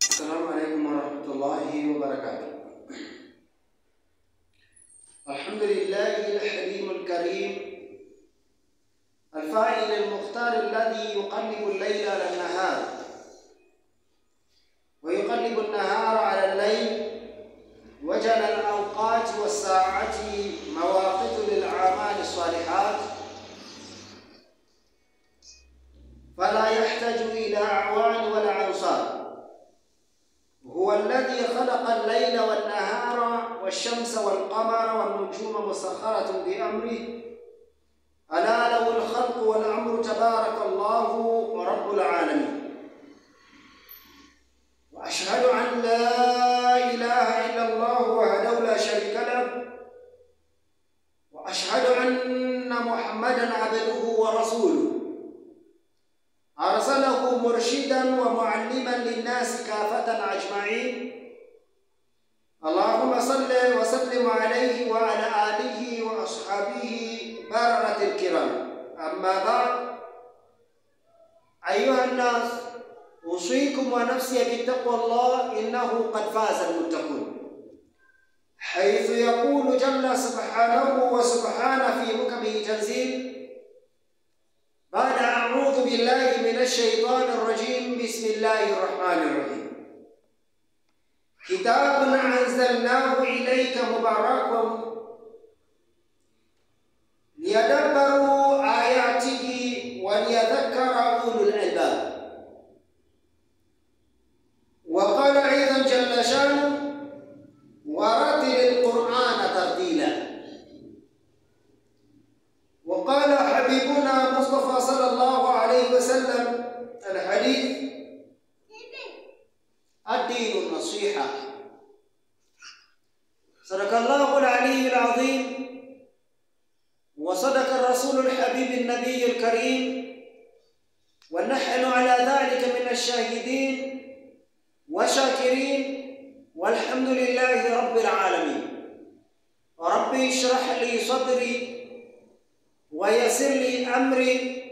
السلام عليكم ورحمة الله وبركاته. الحمد لله الحليم الكريم الفاعل المختار الذي يقلب الليل على النهار ويقلب النهار على الليل وجعل الأوقات والساعات مواقيت للأعمال الصالحات فلا يحتاج إلى أعوان ولا أنصار. هو الذي خلق الليل والنهار والشمس والقمر والنجوم مسخرة بأمره ألا له الخلق والأمر تبارك الله رب العالمين. وأشهد أن لا إله إلا الله وحده لا شريك له وأشهد أن محمدا عبده ورسوله أرسله مرشدا ومعلما للناس كافة أجمعين. اللهم صل وسلم عليه وعلى آله وأصحابه بررة الكرام. أما بعد، أيها الناس، أوصيكم ونفسي بتقوى الله إنه قد فاز المتقون، حيث يقول جل سبحانه وسبحانه في محكمه تنزيل بعد أعوذ بالله من الشيطان الرجيم بسم الله الرحمن الرحيم: كتاب أنزلناه إليك مبارك ليدبروا آياته وليذكر أولو الألباب. وقال أيضا جل شانه: ورتل القرآن ترتيلا. وقال حبيبنا مصطفى صلى الله عليه وسلم الحديث: الدين النصيحة. صدق الله العلي العظيم وصدق الرسول الحبيب النبي الكريم، ونحن على ذلك من الشاهدين وشاكرين، والحمد لله رب العالمين. ربي اشرح لي صدري ويسر لي أمري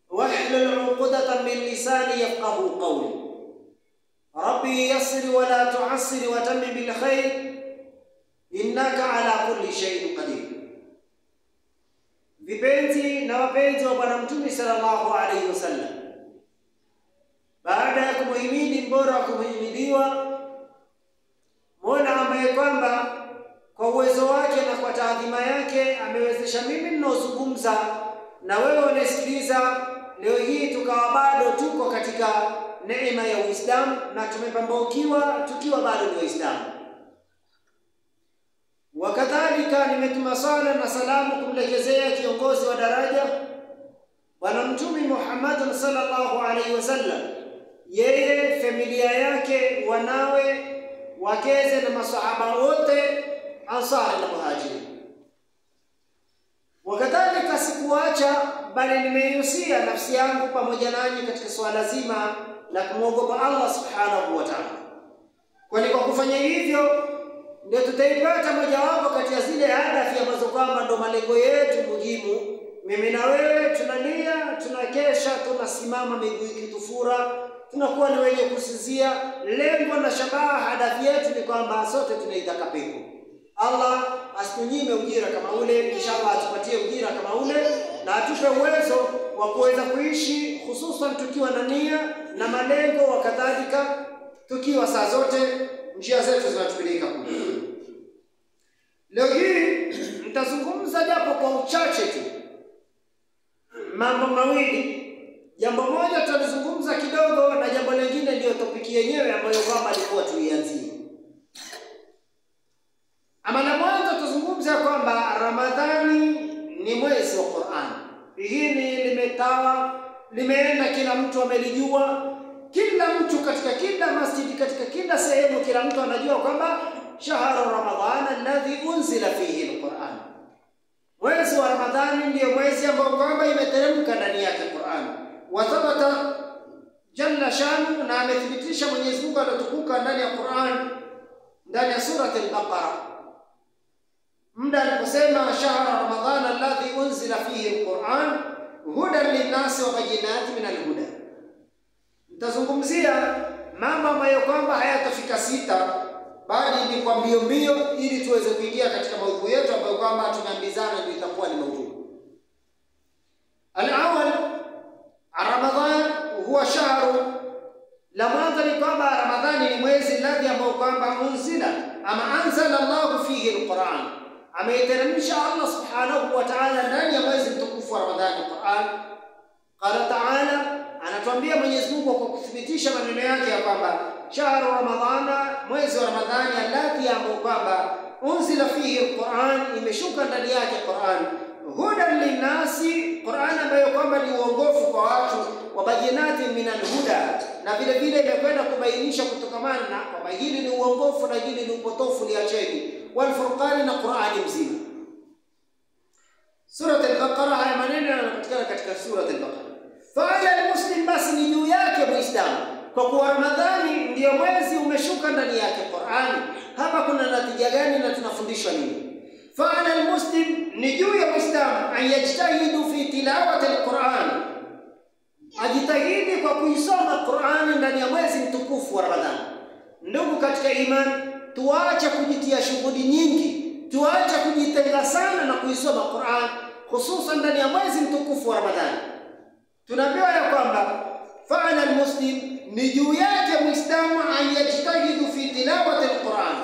واحلل عقدة من لساني يفقه قولي. ربي يسر ولا تعسر وتمم بالخير إنك على كل شيء قدير. Vipenzi na wapenzi wa Bwana Mtume sallallahu alaihi wasallam, baada ya kumuhimidi mbora wa kumuhimidiwa, Mola ambaye kwamba kwa uwezo wake na kwa taadhima yake amewezesha mimi ninozungumza na wewe unasikiliza leo hii tukawa bado tuko katika neema ya Uislamu na tumepambaukiwa tukiwa bado ni Waislamu. Wakadhalika nimetuma sala na salamu kumlekezea kiongozi wa daraja Bwana Mtume Muhammad sallallahu alaihi wasallam, yeye, familia yake, wanawe, wakeze na masahaba wote, ansari na muhajiri. Wakadhalika sikuacha bali nimeihusia nafsi yangu pamoja nanyi katika swala zima la kumwogopa Allah subhanahu wa ta'ala, kwani kwa kufanya hivyo ndio tutaipata mojawapo kati ya zile hadafi ambazo kwamba ndo malengo yetu muhimu. Mimi na wewe tunalia, tunakesha, tunasimama miguu ikitufura, tunakuwa ni wenye kusizia. Lengo na shabaha hadafi yetu ni kwamba sote tunaitaka pepo. Allah asitunyime ujira kama ule, inshallah atupatie ujira kama ule na atupe uwezo wa kuweza kuishi hususan tukiwa na nia na malengo, wakadhalika tukiwa saa zote njia zetu zinatupeleka kule. Leo hii nitazungumza japo kwa uchache tu mambo mawili. Jambo moja tutalizungumza kidogo na jambo lingine ndio topiki yenyewe ambayo kwamba alikuwa tuianzie. Ama la mwanzo tuzungumza kwamba Ramadhani ni mwezi wa Qur'an. Hili limeenda, kila mtu amelijua, kila mtu katika kila masjidi, katika kila sehemu, kila mtu anajua kwamba shahru Ramadhana alladhi unzila fihi alquran. Mwezi wa Ramadhani ndio mwezi ambao kwamba imeteremka ndani yake Qur'an. Wa thabata jalla shanu, na amethibitisha Mwenyezi Mungu alotukuka ndani ya Qur'an, ndani ya surati al-Baqara, muda aliposema shahru Ramadhana alladhi unzila fihi alquran hudan linnasi wa bayyinatin min alhuda. Nitazungumzia mambo ambayo kwamba hayatafika 6, bali ni kwa mbio ili tuweze kuingia katika maudhui yetu ambayo kwamba tumeambizana ndio itakuwa ni maudhui. Al-awwal, Ramadhan huwa shahru, la mwanzo ni kwamba Ramadhani ni mwezi ladhi ambao kwamba anzala Allah fihi al-Qur'an, ameiteremsha Allah subhanahu wa ta'ala ndani ya mwezi mtukufu wa Ramadhani Qur'an. Qala ta'ala, anatuambia Mwenyezi Mungu kwa kuthibitisha maneno yake ya kwamba shahru Ramadhana, mwezi wa Ramadhani, alladhi ambao kwamba unzila fihi al-Qur'an, imeshuka ndani yake Qur'an, hudan linnasi, Qur'an ambayo kwamba ni uongofu kwa watu, wa bayinatin min al-huda, na vile vile imekwenda kubainisha kutokamana na kwamba hili ni uongofu na hili ni upotofu, liacheni, wal furqani, na Qur'ani mzima. Sura al-Baqara, haya maneno yanapatikana katika sura al-Baqara. Fa'ala al-muslim, basi ni juu yake Muislamu, kwa kuwa Ramadhani ndio mwezi umeshuka ndani yake Qur'ani. Hapa kuna natija gani na tunafundishwa nini? Fa'ala al-muslim, ni juu ya Muislamu, ayajtahidu fi tilawati al-Qur'an, ajitahidi kwa kuisoma Qur'ani ndani ya mwezi mtukufu wa Ramadhani. Ndugu katika imani, tuache kujitia shughuli nyingi, tuache kujitenga sana na kuisoma Qur'an, hususan ndani ya mwezi mtukufu wa Ramadhani. Tunaambiwa ya kwamba fa'ala al-muslim, ni juu yake Muislamu, ayajtahidu fi tilawati al-Qur'an,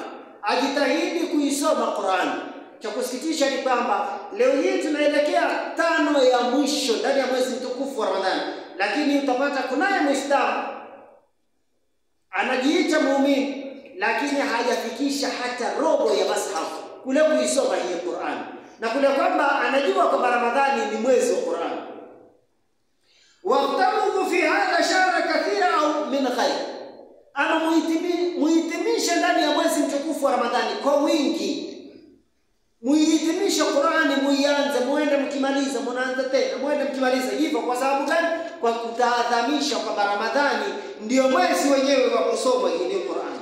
ajitahidi kuisoma Qur'an. Cha kusikitisha ni kwamba leo hii tunaelekea 5 ya mwisho ndani ya mwezi mtukufu wa Ramadhani, lakini utapata kunaye Muislamu anajiita muumini, lakini hajafikisha hata robo ya mashafu kule kuisoma hii Qur'an, na kule kwamba anajua kwamba Ramadhani ni mwezi wa Qur'an. Waqtamu fi hadha shahra kathira au min khair, ana muhitimisha ndani ya mwezi mtukufu wa Ramadhani kwa wingi. Muhitimisha Qur'ani, muianze, muende mkimaliza, muanze tena, muende mkimaliza. Hivyo kwa sababu gani? Kwa kutaadhamisha kwamba Ramadhani ndio mwezi wenyewe wa kusoma hii Qur'ani.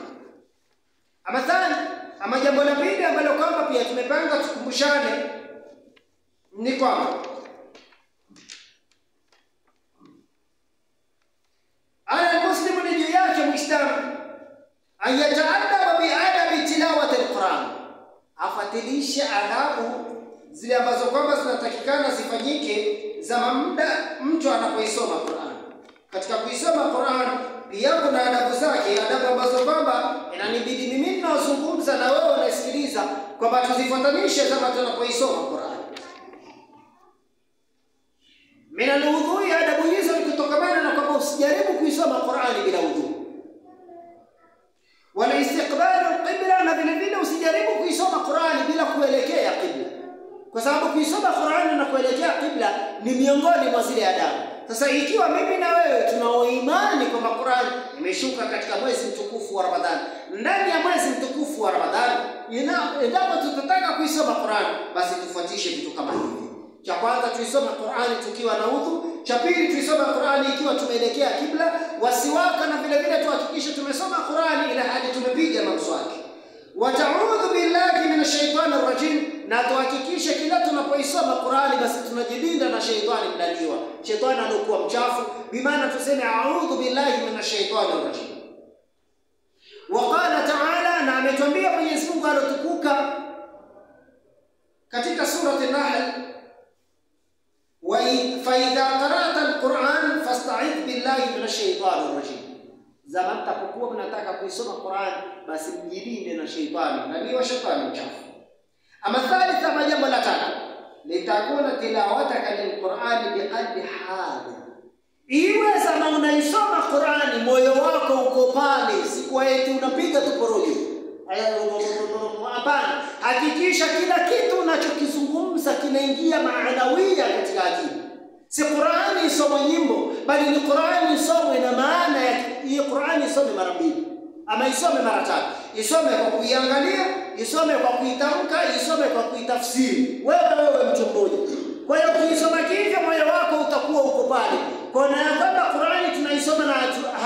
Ama jambo la pili ambalo kwamba pia tumepanga tukumbushane ni kwamba al-muslimu, ni juu yake Muislamu, ayata'addaba bi'adabi tilawati al-Qur'an, afatilishe adabu zile ambazo kwamba zinatakikana zifanyike za muda mtu anapoisoma Qur'an. Katika kuisoma Qur'an pia kuna adabu zake, adabu ambazo kwamba inanibidi mimi ninazungumza na wewe unasikiliza kwamba tuzifuatanishe kama tunapoisoma Qur'an. Mina al-wudhu, adabu hizo ni kutokamana na kwamba usijaribu kuisoma Qur'ani bila wudhu. Wala istiqbalu al-qibla, na vile vile usijaribu kuisoma Qur'ani bila kuelekea qibla, kwa sababu kuisoma Qur'ani na kuelekea qibla ni miongoni mwa zile adabu. Sasa ikiwa mimi na wewe tunaoimani kwamba Qur'ani imeshuka katika mwezi mtukufu wa Ramadhani, ndani ya mwezi mtukufu wa Ramadhani, endapo tutataka kuisoma Qur'ani, basi tufuatishe vitu kama hivi. Cha kwanza, tuisome Qur'ani tukiwa na udhu. Cha pili, tuisome Qur'ani ikiwa tumeelekea kibla, wasiwaka, na vile vile tuhakikishe tumesoma Qur'ani ila hadi tumepiga mswaki. Wa ta'udhu billahi minash shaitani rajim, na tuhakikishe kila tunapoisoma Qur'ani basi tunajilinda na shaitani mdaliwa, shaitani anakuwa mchafu, bimaana tuseme a'udhu billahi minash shaitani rajim. Wa qala ta'ala, na ametuambia Mwenyezi Mungu alotukuka katika surati An-Nahl, فإذا قرأت القرآن فاستعذ بالله من الشيطان الرجيم. Zama mtapokuwa mnataka kuisoma Qur'an, basi mjilinde na shaitani, na ni shetani mchafu. Ama thalitha, jambo la tatu, litakuna tilawataka lilqur'ani biqalbi hadir, iwe zama unaisoma Qur'ani moyo wako uko pale, si kwa eti unapiga tu porojo. Hapana, hakikisha kila kitu unachokizungumza kinaingia maanawia katika akili. Si Qur'ani isome nyimbo, bali ni Qur'ani isome na maana ya hii Qur'ani isome mara 2 ama isome mara 3. Isome kwa kuiangalia, isome kwa kuitamka, isome kwa kuitafsiri. Wewe mtu mmoja. Kwa hiyo ukisoma hivyo moyo wako utakuwa uko pale. Kwa maana kwamba Qur'ani tunaisoma na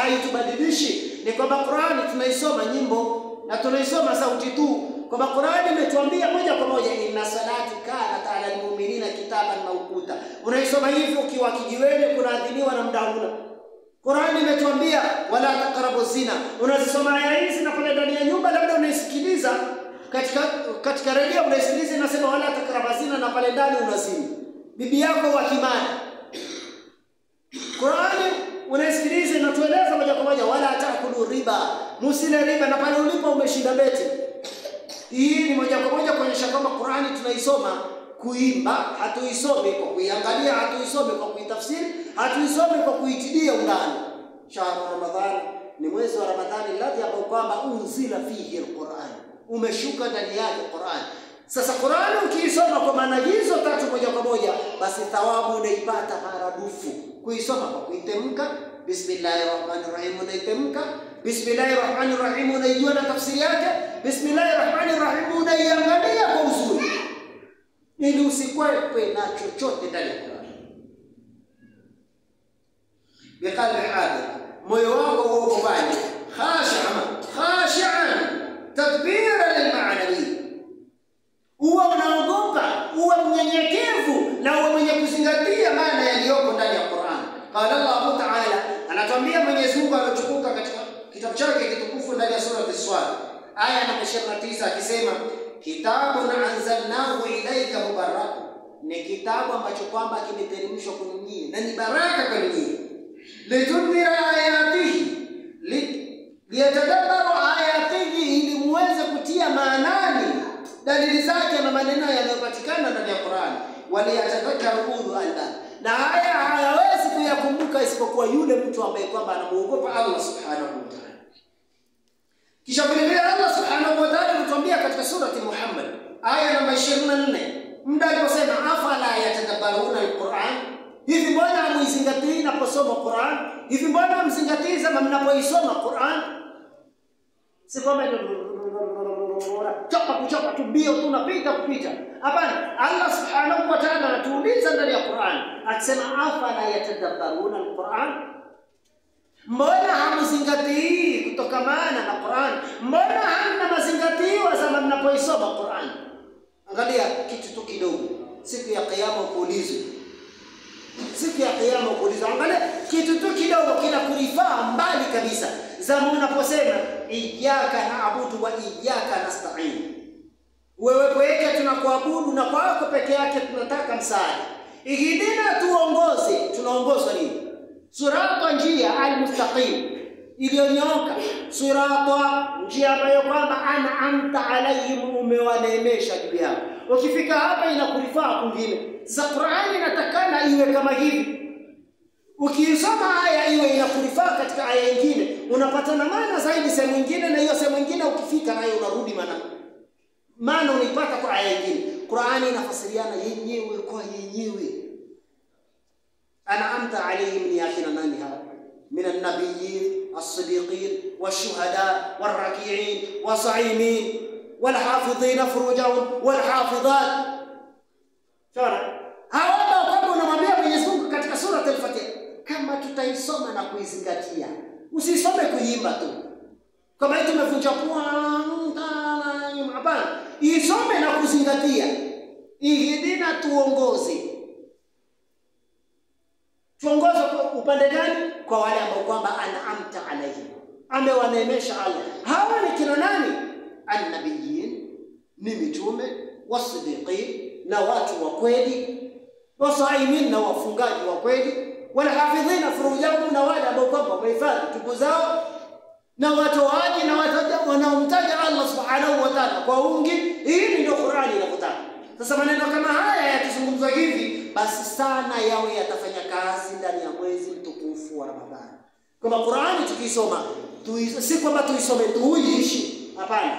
haitubadilishi, ni kwamba Qur'ani tunaisoma nyimbo na tunaisoma sauti tu. Kwa Qur'ani imetuambia moja kwa moja, inna salati kanat ala almu'minina kitaban mawquta. Unaisoma hivyo ukiwa kijiweni, kunaadhiniwa na muda huna. Qur'ani imetuambia wala taqrabu zina. Unazisoma aya hizi na pale ndani ya nyumba labda unaisikiliza katika redio unaisikiliza inasema wala taqrabu zina na pale ndani unazini. Bibi yako wa kimani. Qur'ani unaisikiliza inatueleza moja kwa moja wala taakulu riba. Musile riba na pale ulipo umeshinda beti. Hii ni moja kwa moja kuonyesha kwamba Qur'ani tunaisoma kuimba, hatuisomi kwa kuiangalia, hatuisomi kwa kuitafsiri, hatuisomi kwa kuitidia undani. Shahru Ramadhani ni mwezi wa Ramadhani alladhi ambao kwamba unzila fihi alquran, umeshuka ndani yake Qur'an. Sasa Qur'an ukiisoma kwa maana hizo tatu moja kwa moja, basi thawabu unaipata maradufu. Kuisoma kwa kuitemka Bismillahirrahmanirrahim, unaitemka Bismillahirrahmanirrahim, unaijua na tafsiri yake. Bismillahirrahmanirrahim unaiangalia kwa uzuri ili usikwepe na chochote ndani ya Qur'an. Biqalbi hadir, moyo wako uko wazi, khashi'an tadbira lilmaanawi. Uwe unaogopa, uwe mnyenyekevu na uwe mwenye kuzingatia maana yaliyoko ndani ya Qur'an. Qala Allah Ta'ala, anatuambia Mwenyezi Mungu alochukuka katika kitabu chake kitukufu ndani ya sura As-Swad aya namba 29 akisema kitabun anzalnahu ilayka mubarakun, ni kitabu ambacho kwamba kimeteremshwa kwenu nyinyi na ni baraka kwenu nyinyi. Litundhira ayatihi, liyatadabbaru ayatihi, ili muweze kutia maanani dalili zake na maneno yanayopatikana ndani ya Qur'an. Waliyatadhakkaru ulul albab, na haya hayawezi kuyakumbuka isipokuwa yule mtu ambaye kwamba anamuogopa Allah subhanahu wa ta'ala. Kisha vile Allah subhanahu wa ta'ala anatuambia katika surati Muhammad aya namba 24, muda aliposema afala yatadabbaruna alquran, hivi mbona muizingatii naposoma Qur'an? Hivi mbona mzingatii kama mnapoisoma Qur'an? Si kama chopa tubio tunapita kupita. Hapana, Allah subhanahu wa ta'ala anatuuliza ndani ya Qur'an akisema afala yatadabbaruna alquran, mbona hamzingatii kutokamana na Qur'an? Mbona hamna mazingatio zama mnapoisoma Qur'an? Angalia kitu tu kidogo, siku ya kiyama kuulizwa. Siku ya kiyama kuulizwa, angalia kitu tu kidogo kinakulifaa mbali kabisa. Zama unaposema iyyaka na'budu wa iyyaka nasta'in, wewe pekee tunakuabudu na kwako peke yake tunataka msaada. Ihdina, tuongoze. Tunaongozwa nini? Sirata, njia al-mustaqim, iliyonyooka. Sirata, njia ambayo kwamba an'amta alayhim, umewaneemesha juu yao. Ukifika hapa inakulifaa kwingine. Sasa Qur'ani inatakana iwe kama hivi. Ukisoma aya iwe inakulifaa katika aya nyingine, unapata na maana zaidi sehemu nyingine, na hiyo sehemu nyingine ukifika nayo unarudi maana unipata kwa aya nyingine. Qur'ani inafasiriana yenyewe kwa yenyewe. An'amta alayhim ni akina nani hawa? Min an-nabiyyin as-siddiqin wash-shuhada war-raki'in was-sa'imin wal-hafidhin furujahum wal-hafidhat. Sawa? Hawa ndio unamwambia Mwenyezi Mungu katika sura Al-Fatiha, kama tutaisoma na kuizingatia. Usisome kuimba tu. Kama hiyo tumevunja pua, hapana. Isome na kuzingatia. Ihdina, tuongoze. Tuongoze upande gani? Kwa wale ambao kwamba an'amta alayhim, amewaneemesha Allah. Hawa ni kina nani? An-nabiyyin, ni mitume, was-siddiqin, na watu wa kweli, wasaimin, na wafungaji wa kweli, wala hafidhina furujahum, na wale ambao kwamba wamehifadhi tupu zao, na watoaji na wanaomtaja Allah subhanahu wa ta'ala kwa wingi. Hii ndio Qur'ani inakutaka. Sasa maneno kama haya yakizungumzwa hivi, basi sana yawe yatafanya kazi ndani ya mwezi mtukufu wa Ramadhani. Kama Qur'ani tukisoma, si kwamba tuisome tuiishi, hapana.